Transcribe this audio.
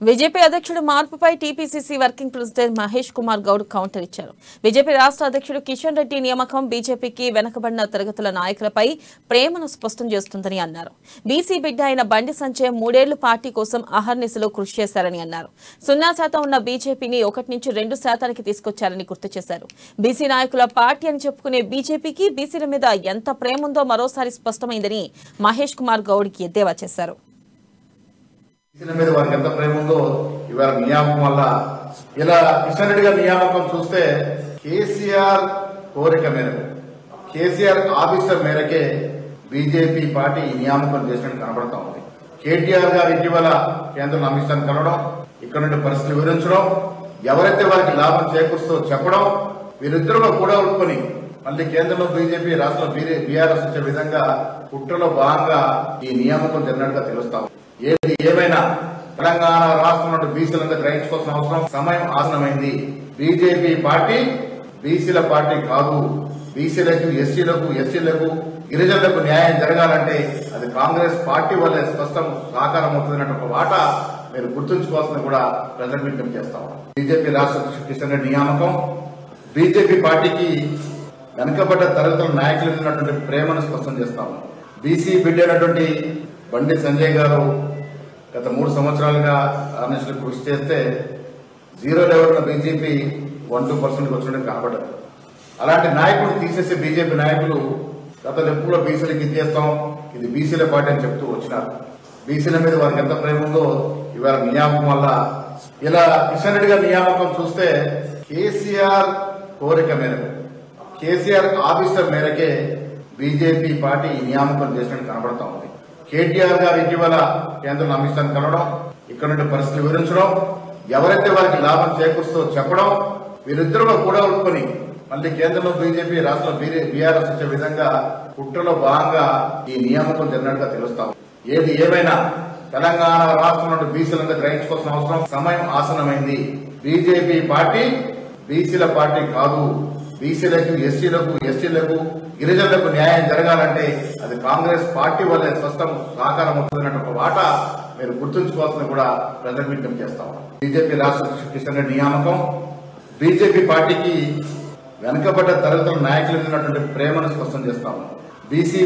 BJP అధ్యక్షుడు మార్పుపై TPCC working president Mahesh Kumar Goud counter ఇచ్చారు. బీజేపీ రాష్ట్ర అధ్యక్షుడు కిషన్ రెడ్డి నియామకం బీజేపీకి వెనకబడిన తరగతుల నాయకులపై ప్రేమను స్పష్టం చేస్తుందని అన్నారు. బీసీ బిడ్డ అయిన బండి సంజయ్ 3 ఏళ్లు పార్టీ కోసం అహర్నిశలు కృషి చేశారని అన్నారు. 0% ఉన్న బీజేపీని 1 నుంచి 2% తీసుకొచ్చారని గుర్తు చేశారు. బీసీ నాయకుల పార్టీ అని చెప్పుకునే బీజేపీకి బీసీల మీద ఎంత ప్రేమ ఉందో మరోసారి స్పష్టమైందని మహేష్ కుమార్ గౌడ్ ఎద్దేవా చేశారు. మీద వారికి ఎంత ప్రేమ ఉందో ఇవాళ నియామకం వల్ల ఇలా కిషన్ రెడ్డి గారి నియామకం చూస్తే కేసీఆర్ కోరిక మేరకు కేసీఆర్ ఆఫీసర్ మేరకే బీజేపీ పార్టీ ఈ నియామకం చేసినట్టు కనబడతా ఉంది. కేటీఆర్ గారు ఇటీవల కేంద్రం అమిత్ షాను కలవడం, ఇక్కడ నుండి పరిస్థితులు వివరించడం, ఎవరైతే వారికి లాభం చేకూరుస్తూ చెప్పడం, వీరిద్దరూ కూడా ఉట్టుకొని మళ్ళీ కేంద్రంలో బీజేపీ రాష్ట్రంలో బీఆర్ఎస్ వచ్చే విధంగా కుట్రలో భాగంగా ఈ నియామకం జరిగినట్టుగా తెలుస్తాం. ఏది ఏమైనా తెలంగాణ రాష్ట్రం నుండి బీసీలంతా గ్రహించుకోవాల్సిన అవసరం సమయం ఆసనమైంది. బీజేపీ పార్టీ బీసీల పార్టీ కాదు. బీసీలకు, ఎస్సీలకు, ఎస్టీలకు, గిరిజనులకు న్యాయం జరగాలంటే అది కాంగ్రెస్ పార్టీ వల్లే స్పష్టం సాకారం అవుతుందన్న ఒక మాట మీరు గుర్తుంచుకోవాల్సింది కూడా ప్రజలకు విజ్ఞప్తి చేస్తాం. బీజేపీ రాష్ట్ర అధ్యక్షుడు కిషన్ రెడ్డి నియామకం బీజేపీ పార్టీకి వెనుకబడ్డ తరగతుల నాయకులకు ఉన్నటువంటి ప్రేమను స్పష్టం చేస్తాము. బీసీ బిడ్డ అయినటువంటి బండి సంజయ్ గారు గత 3 సంవత్సరాలుగా అహర్నిశలు కృషి చేస్తే 0 లెవెల్ బీజేపీ 1-2% వచ్చినట్టు కనబడ్డారు. అలాంటి నాయకుడు తీసేసే బీజేపీ నాయకులు గత ఎప్పుడో బీసీలకు ఇచ్చేస్తాం, ఇది బీసీల పార్టీ అని చెప్తూ వచ్చినారు. బీసీల మీద వారికి ఎంత ప్రేమ ఉందో ఇవాళ నియామకం వల్ల ఇలా కిషన్ రెడ్డి గారి నియామకం చూస్తే కేసీఆర్ కోరిక మేరకు కేసీఆర్ ఆఫీసర్ మేరకే బీజేపీ పార్టీ ఈ నియామకం చేసినట్టు కనబడతా ఉంది. కేటీఆర్ గారు ఇటీవల కేంద్రం అమిత్ షాను కలవడం, ఇక్కడ నుండి పరిస్థితులు వివరించడం, ఎవరైతే వారికి లాభం చేకూరుస్తూ చెప్పడం, వీరిద్దరూ కూడా ఉట్టుకొని మళ్ళీ కేంద్రంలో బీజేపీ రాష్ట్రంలో బీఆర్ఎస్ వచ్చే విధంగా కుట్రలో భాగంగా ఈ నియామకం జరిగినట్టుగా తెలుస్తాం. ఏది ఏమైనా తెలంగాణ రాష్ట్రం నుండి బీసీలంతా గ్రహించుకోవాల్సిన అవసరం సమయం ఆసనమైంది. బీజేపీ పార్టీ బీసీల పార్టీ కాదు. బీసీలకు, ఎస్సీలకు, ఎస్టీలకు, గిరిజనులకు న్యాయం జరగాలంటే అది కాంగ్రెస్ పార్టీ వల్లే స్పష్టం సాకారం అవుతుందన్న ఒక మాట మీరు గుర్తుంచుకోవాల్సింది కూడా ప్రజలకు విజ్ఞప్తి చేస్తాం. బీజేపీ రాష్ట్ర అధ్యక్షుడు కిషన్ రెడ్డి నియామకం బీజేపీ పార్టీకి వెనుకబడ్డ తరగతుల నాయకులకు ఉన్నటువంటి ప్రేమను స్పష్టం చేస్తాము. బీసీ